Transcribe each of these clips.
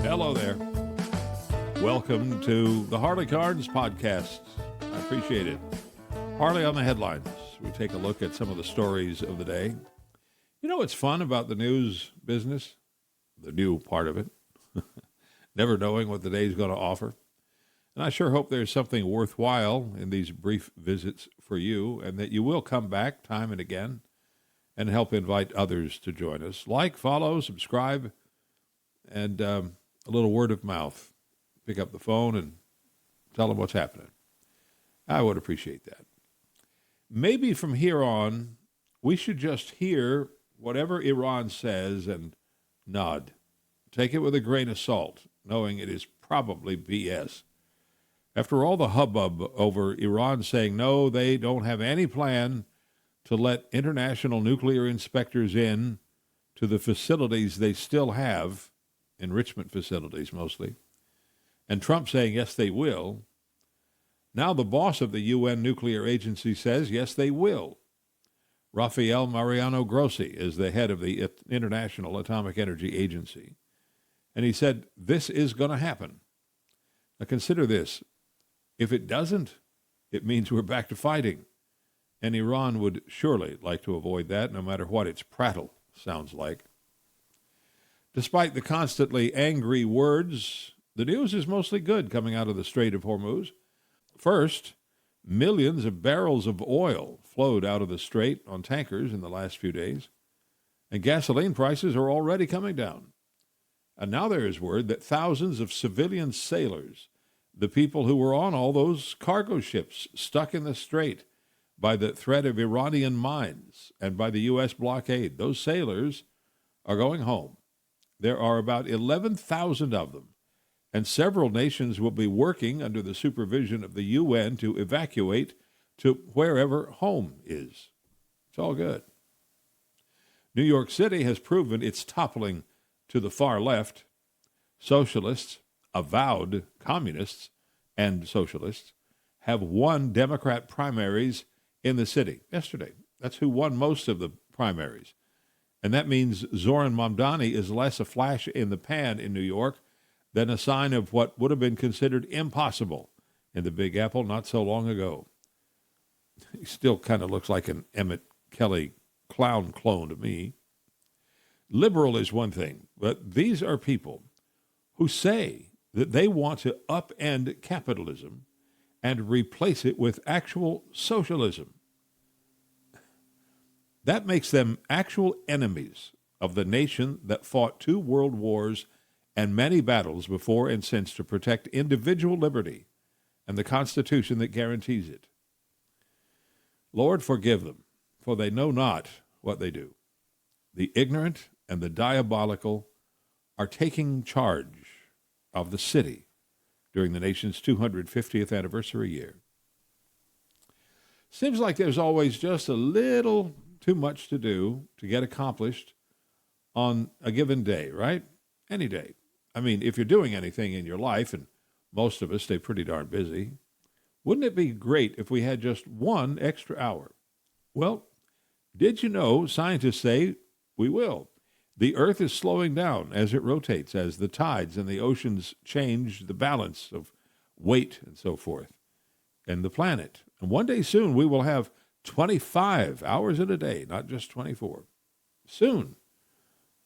Hello there. Welcome to the Harley Carnes podcast. I appreciate it. Harley on the headlines. We take a look at some of the stories of the day. You know what's fun about the news business? The new part of it. Never knowing what the day's going to offer. And I sure hope there's something worthwhile in these brief visits for you, and that you will come back time and again and help invite others to join us. Like, follow, subscribe, and a little word of mouth. Pick up the phone and tell them what's happening. I would appreciate that. Maybe from here on, we should just hear whatever Iran says and nod. Take it with a grain of salt, knowing it is probably BS. After all the hubbub over Iran saying no, they don't have any plan to let international nuclear inspectors in to the facilities they still have, enrichment facilities mostly, and Trump saying yes, they will, now the boss of the UN nuclear agency says yes, they will. Rafael Mariano Grossi is the head of the International Atomic Energy Agency, and he said this is going to happen. Now consider this. If it doesn't, it means we're back to fighting. And Iran would surely like to avoid that, no matter what its prattle sounds like. Despite the constantly angry words, the news is mostly good coming out of the Strait of Hormuz. First, millions of barrels of oil flowed out of the Strait on tankers in the last few days, and gasoline prices are already coming down. And now there is word that thousands of civilian sailors, the people who were on all those cargo ships stuck in the Strait by the threat of Iranian mines and by the U.S. blockade, those sailors are going home. There are about 11,000 of them, and several nations will be working under the supervision of the UN to evacuate to wherever home is. It's all good. New York City has proven its toppling to the far left. Socialists, avowed communists and socialists, have won Democrat primaries in the city yesterday. That's who won most of the primaries. And that means Zoran Mamdani is less a flash in the pan in New York than a sign of what would have been considered impossible in the Big Apple not so long ago. He still kind of looks like an Emmett Kelly clown clone to me. Liberal is one thing, but these are people who say that they want to upend capitalism and replace it with actual socialism. That makes them actual enemies of the nation that fought 2 world wars and many battles before and since to protect individual liberty and the Constitution that guarantees it. Lord, forgive them, for they know not what they do. The ignorant and the diabolical are taking charge of the city during the nation's 250th anniversary year. Seems like there's always just a little too much to do to get accomplished on a given day, right? Any day. I mean, if you're doing anything in your life, and most of us stay pretty darn busy, wouldn't it be great if we had just 1 extra hour? Well, did you know scientists say we will? The Earth is slowing down as it rotates, as the tides and the oceans change the balance of weight and so forth, and the planet. And one day soon we will have 25 hours in a day, not just 24. Soon,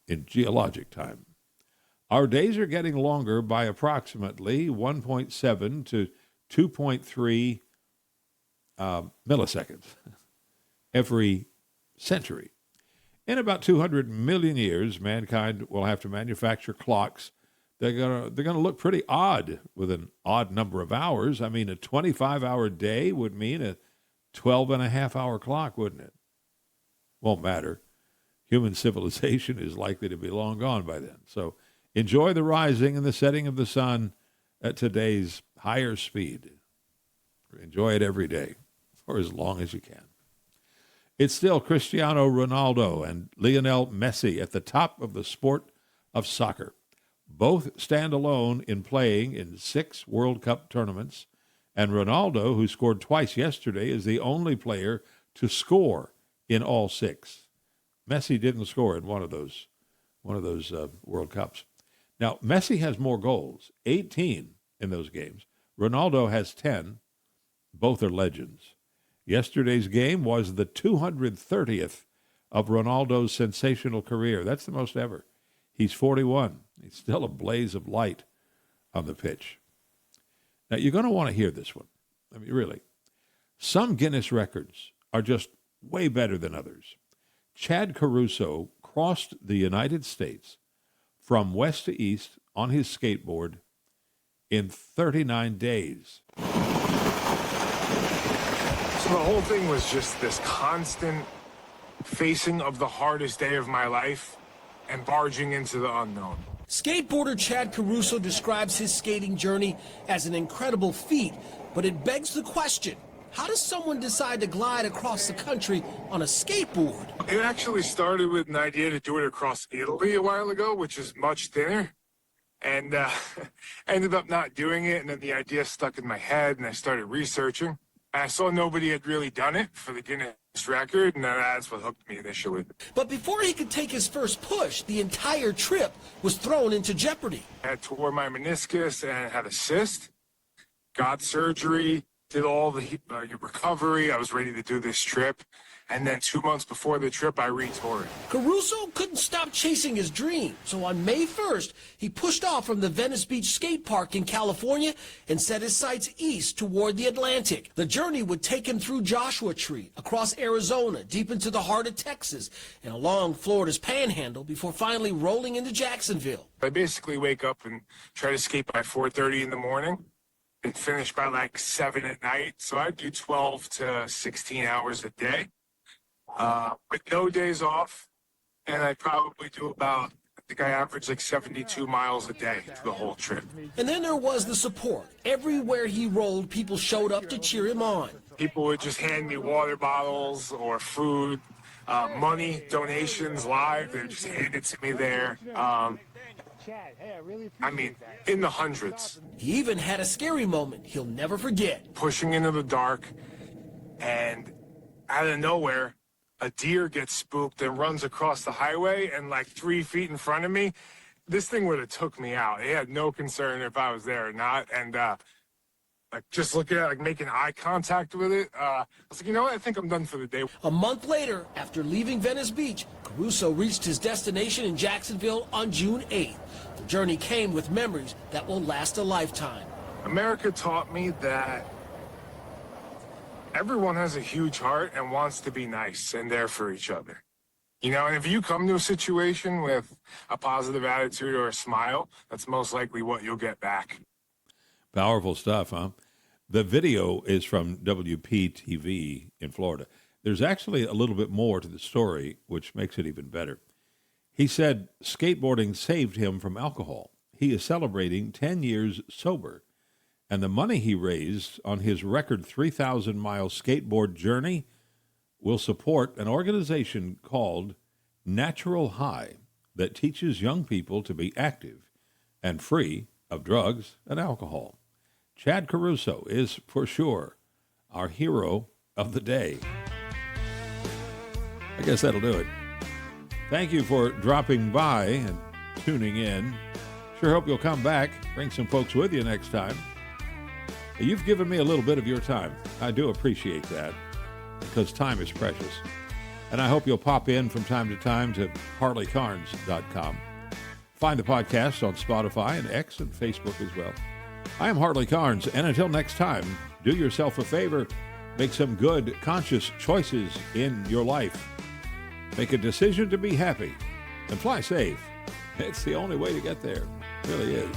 in geologic time. Our days are getting longer by approximately 1.7 to 2.3 milliseconds every century. In about 200 million years, mankind will have to manufacture clocks. They're gonna look pretty odd with an odd number of hours. I mean, a 25-hour day would mean a 12-and-a-half-hour clock, wouldn't it? Won't matter. Human civilization is likely to be long gone by then. So enjoy the rising and the setting of the sun at today's higher speed. Enjoy it every day, or as long as you can. It's still Cristiano Ronaldo and Lionel Messi at the top of the sport of soccer. Both stand alone in playing in 6 World Cup tournaments, and Ronaldo, who scored twice yesterday, is the only player to score in all 6. Messi didn't score in one of those World Cups. Now, Messi has more goals, 18 in those games. Ronaldo has 10. Both are legends. Yesterday's game was the 230th of Ronaldo's sensational career. That's the most ever. He's 41. He's still a blaze of light on the pitch. Now, you're going to want to hear this one. I mean, really. Some Guinness records are just way better than others. Chad Caruso crossed the United States from west to east on his skateboard in 39 days. So the whole thing was just this constant facing of the hardest day of my life and barging into the unknown. Skateboarder Chad Caruso describes his skating journey as an incredible feat, but it begs the question, how does someone decide to glide across the country on a skateboard? It actually started with an idea to do it across Italy a while ago, which is much thinner. And ended up not doing it, and then the idea stuck in my head, and I started researching. I saw nobody had really done it for the Guinness Record, and that's what hooked me initially. But before he could take his first push, the entire trip was thrown into jeopardy. I had tore my meniscus and had a cyst, got surgery, did all the recovery. I was ready to do this trip. And then 2 months before the trip, I retore it. Caruso couldn't stop chasing his dream. So on May 1st, he pushed off from the Venice Beach skate park in California and set his sights east toward the Atlantic. The journey would take him through Joshua Tree, across Arizona, deep into the heart of Texas, and along Florida's panhandle before finally rolling into Jacksonville. I basically wake up and try to skate by 4:30 in the morning and finish by like 7 at night. So I do 12 to 16 hours a day. With no days off, and I probably do about, I think I average like 72 miles a day for the whole trip. And then there was the support. Everywhere he rolled, people showed up to cheer him on. People would just hand me water bottles or food, money, donations live. They would just hand it to me there. I mean, in the hundreds. He even had a scary moment he'll never forget. Pushing into the dark, and out of nowhere, a deer gets spooked and runs across the highway, and like 3 feet in front of me, this thing would have took me out. It had no concern if I was there or not. And like just looking at it, like making eye contact with it, I was like, you know what? I think I'm done for the day. A month later, after leaving Venice Beach, Caruso reached his destination in Jacksonville on June 8th. The journey came with memories that will last a lifetime. America taught me that everyone has a huge heart and wants to be nice and there for each other. You know, and if you come to a situation with a positive attitude or a smile, that's most likely what you'll get back. Powerful stuff, huh? The video is from WPTV in Florida. There's actually a little bit more to the story, which makes it even better. He said skateboarding saved him from alcohol. He is celebrating 10 years sober. And the money he raised on his record 3,000-mile skateboard journey will support an organization called Natural High that teaches young people to be active and free of drugs and alcohol. Chad Caruso is, for sure, our hero of the day. I guess that'll do it. Thank you for dropping by and tuning in. Sure hope you'll come back. Bring some folks with you next time. You've given me a little bit of your time. I do appreciate that because time is precious. And I hope you'll pop in from time to time to harleycarnes.com. Find the podcast on Spotify and X and Facebook as well. I am Harley Carnes, and until next time, do yourself a favor. Make some good, conscious choices in your life. Make a decision to be happy and fly safe. It's the only way to get there. It really is.